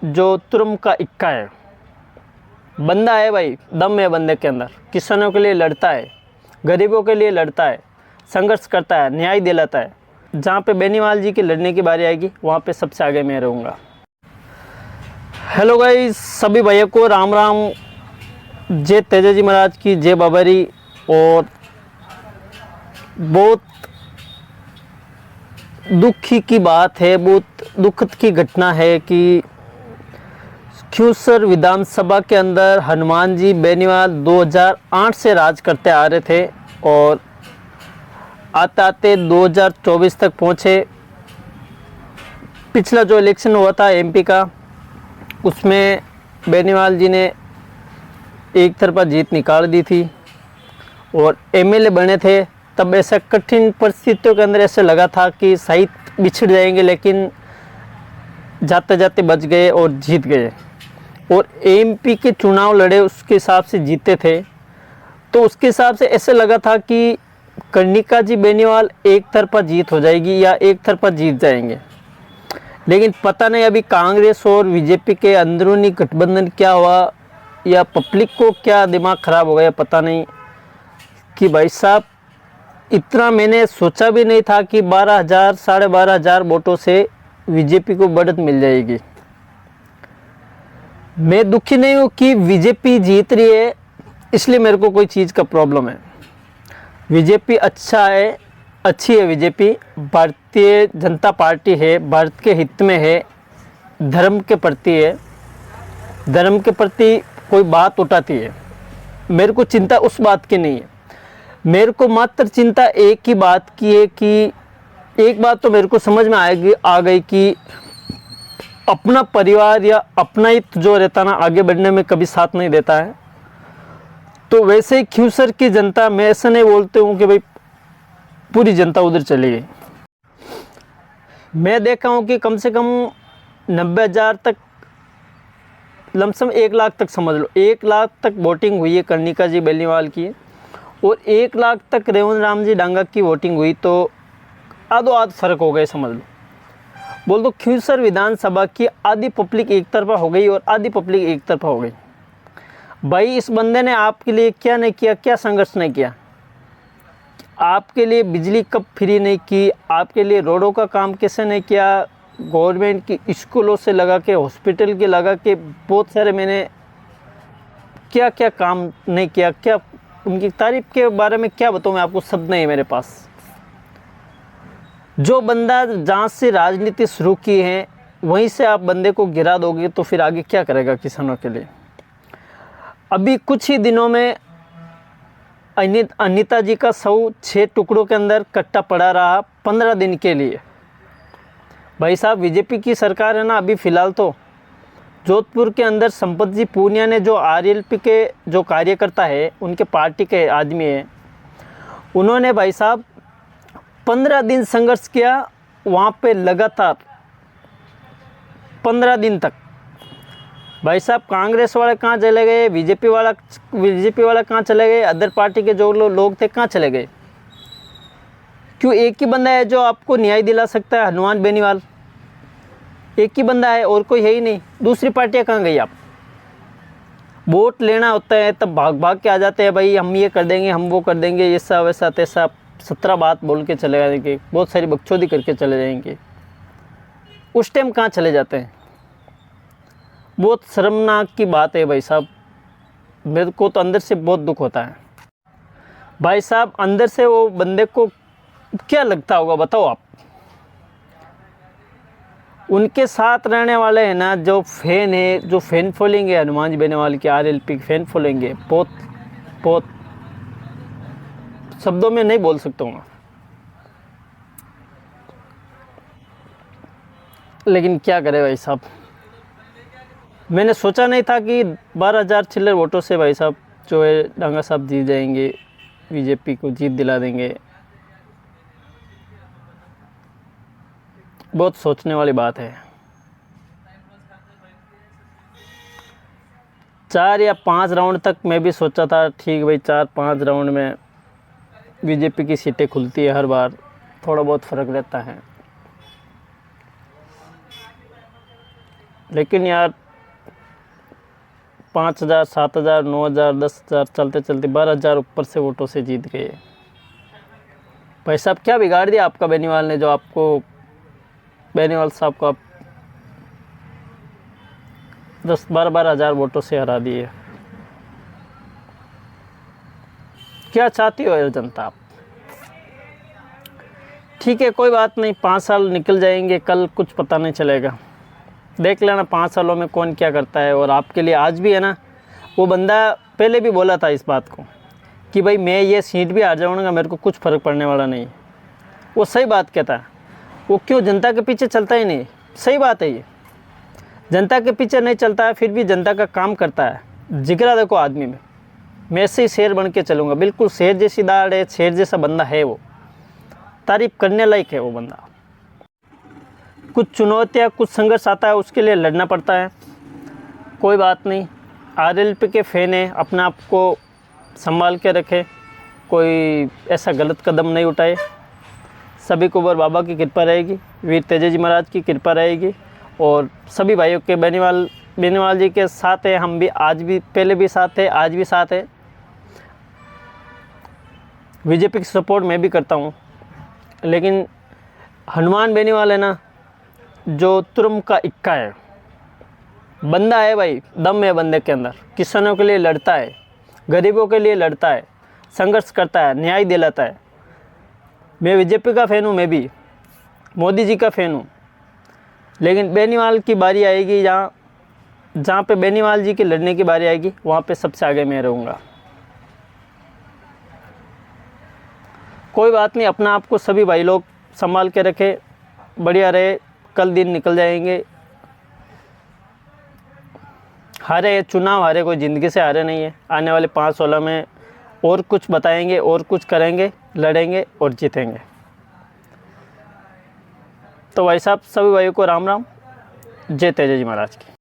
जो तुरम का इक्का है, बंदा है भाई, दम है बंदे के अंदर, किसानों के लिए लड़ता है, गरीबों के लिए लड़ता है, संघर्ष करता है, न्याय दिलाता है। जहाँ पे बेनीवाल जी की लड़ने की बारी आएगी वहाँ पे सबसे आगे मैं रहूँगा। हेलो गाइस, सभी भैया को राम राम, जय तेजा जी महाराज की, जय बाबरी। और बहुत दुखी की बात है, बहुत दुखद की घटना है कि क्यूसर विधानसभा के अंदर हनुमान जी बेनीवाल 2008 से राज करते आ रहे थे और आते आते 2024 तक पहुँचे। पिछला जो इलेक्शन हुआ था एमपी का, उसमें बेनीवाल जी ने एक तरफा जीत निकाल दी थी और एमएलए बने थे। तब ऐसा कठिन परिस्थितियों के अंदर ऐसे लगा था कि शायद बिछड़ जाएंगे, लेकिन जाते जाते बच गए और जीत गए। और एमपी के चुनाव लड़े उसके हिसाब से जीते थे, तो उसके हिसाब से ऐसे लगा था कि कर्णिका जी बेनीवाल एक तरफा जीत हो जाएगी या एक तरफा जीत जाएंगे। लेकिन पता नहीं अभी कांग्रेस और बीजेपी के अंदरूनी गठबंधन क्या हुआ, या पब्लिक को क्या दिमाग ख़राब हो गया पता नहीं, कि भाई साहब इतना मैंने सोचा भी नहीं था कि 12,000 साढ़े 12,000 वोटों से बीजेपी को बढ़त मिल जाएगी। मैं दुखी नहीं हूँ कि बीजेपी जीत रही है, इसलिए मेरे को कोई चीज़ का प्रॉब्लम है। बीजेपी अच्छा है, अच्छी है बीजेपी, भारतीय जनता पार्टी है, भारत के हित में है, धर्म के प्रति है, धर्म के प्रति कोई बात उठाती है। मेरे को चिंता उस बात की नहीं है, मेरे को मात्र चिंता एक ही बात की है कि एक बात तो मेरे को समझ में आ गई कि अपना परिवार या अपना हित जो रहता ना, आगे बढ़ने में कभी साथ नहीं देता है। तो वैसे ही क्यूसर की जनता, मैं ऐसा नहीं बोलते हूँ कि भाई पूरी जनता उधर चली गई। मैं देखा हूँ कि कम से कम 90,000 तक, लमसम 1 लाख तक समझ लो, 1 लाख तक वोटिंग हुई है कर्णिका जी बेनीवाल की, और 1 लाख तक रेवंत राम जी डांगा की वोटिंग हुई। तो आधो आध फर्क हो गए समझ लो। बोल दो क्यूसर विधानसभा की आधी पब्लिक एक तरफा हो गई और आधी पब्लिक एक तरफा हो गई। भाई इस बंदे ने आपके लिए क्या नहीं किया, क्या संघर्ष नहीं किया? आपके लिए बिजली कब फ्री नहीं की, आपके लिए रोडों का काम कैसे नहीं किया, गवर्नमेंट की स्कूलों से लगा के, हॉस्पिटल के लगा के, बहुत सारे मैंने क्या क्या काम नहीं किया। क्या उनकी तारीफ के बारे में क्या बताऊँ मैं आपको, शब्द नहीं है मेरे पास। जो बंदा जहाँ से राजनीति शुरू की है वहीं से आप बंदे को गिरा दोगे तो फिर आगे क्या करेगा किसानों के लिए। अभी कुछ ही दिनों में अनिता जी का शव 6 टुकड़ों के अंदर कट्टा पड़ा रहा 15 दिन के लिए। भाई साहब बीजेपी की सरकार है ना अभी फ़िलहाल, तो जोधपुर के अंदर संपत जी पूनिया ने, जो आरएलपी के जो कार्यकर्ता है, उनके पार्टी के आदमी हैं, उन्होंने भाई साहब 15 दिन संघर्ष किया वहाँ पे लगातार 15 दिन तक। भाई साहब कांग्रेस वाले कहाँ चले गए, बीजेपी वाला कहाँ चले गए, अदर पार्टी के जो लोग थे कहाँ चले गए? क्यों एक ही बंदा है जो आपको न्याय दिला सकता है, हनुमान बेनीवाल, एक ही बंदा है और कोई है ही नहीं। दूसरी पार्टियाँ कहाँ गई? आप वोट लेना होता है तब भाग भाग के आ जाते हैं, भाई हम ये कर देंगे, हम वो कर देंगे, ये सब वैसा तैसा 17 बात बोल के चले जाएंगे, बहुत सारी बकचोदी करके चले जाएंगे। उस टाइम कहाँ चले जाते हैं? बहुत शर्मनाक की बात है भाई साहब। मेरे को तो अंदर से बहुत दुख होता है भाई साहब। अंदर से वो बंदे को क्या लगता होगा बताओ आप? उनके साथ रहने वाले हैं ना, जो फैन है, जो फैन फॉलोइंग है हनुमान जी बेनीवाल की, आरएलपी फैन फॉलोइंग है, बहुत बहुत शब्दों में नहीं बोल सकता हूँ मैं। लेकिन क्या करे भाई साहब, मैंने सोचा नहीं था कि 12,000 चिल्लर वोटों से भाई साहब जो है डांगा साहब जीत जाएंगे, बीजेपी को जीत दिला देंगे। बहुत सोचने वाली बात है। 4 या 5 राउंड तक मैं भी सोचा था, ठीक भाई 4-5 राउंड में बीजेपी की सीटें खुलती है, हर बार थोड़ा बहुत फ़र्क रहता है। लेकिन यार 5,000, 7,000, 9,000, 10,000 चलते चलते 12,000 ऊपर से वोटों से जीत गए। भाई साहब क्या बिगाड़ दिया आपका बेनीवाल ने, जो आपको बेनीवाल साहब को आप 10-12 हज़ार वोटों से हरा दिए। क्या चाहती हो यार जनता आप? ठीक है कोई बात नहीं, 5 साल निकल जाएंगे, कल कुछ पता नहीं चलेगा। देख लेना 5 सालों में कौन क्या करता है। और आपके लिए आज भी है ना, वो बंदा पहले भी बोला था इस बात को कि भाई मैं ये सीट भी हार जाऊँगा, मेरे को कुछ फ़र्क पड़ने वाला नहीं। वो सही बात कहता है। वो क्यों जनता के पीछे चलता ही नहीं। सही बात है, ये जनता के पीछे नहीं चलता है फिर भी जनता का काम करता है। जिगरा देखो आदमी में, मैं ऐसे ही शेर बन के चलूँगा। बिल्कुल शेर जैसी दाढ़ है, शेर जैसा बंदा है वो, तारीफ करने लायक है वो बंदा। कुछ चुनौतियाँ, कुछ संघर्ष आता है, उसके लिए लड़ना पड़ता है। कोई बात नहीं, आरएलपी के फैन है, अपने आप को संभाल के रखे, कोई ऐसा गलत कदम नहीं उठाए। सभी को ऊपर बाबा की कृपा रहेगी, वीर तेजाजी महाराज की कृपा रहेगी। और सभी भाइयों के बेनीवाल जी के साथ है। हम भी आज भी, पहले भी साथ है, आज भी साथ है। बीजेपी की सपोर्ट मैं भी करता हूँ, लेकिन हनुमान बेनीवाल है ना, जो तुरम का इक्का है, बंदा है भाई, दम है बंदे के अंदर। किसानों के लिए लड़ता है, गरीबों के लिए लड़ता है, संघर्ष करता है, न्याय दिलाता है। मैं बीजेपी का फ़ैन हूँ, मैं भी मोदी जी का फ़ैन हूँ, लेकिन बेनीवाल की बारी आएगी, जहाँ पे बेनीवाल जी के लड़ने की बारी आएगी, वहाँ पे सबसे आगे मैं रहूँगा। कोई बात नहीं, अपना आप को सभी भाई लोग संभाल के रखे, बढ़िया रहे, कल दिन निकल जाएंगे। हारे चुनाव, हारे कोई ज़िंदगी से हारे नहीं है। आने वाले 5-16 में और कुछ बताएंगे, और कुछ करेंगे, लड़ेंगे और जीतेंगे। तो भाई साहब सभी भाइयों को राम राम, जय तेजाजी महाराज की।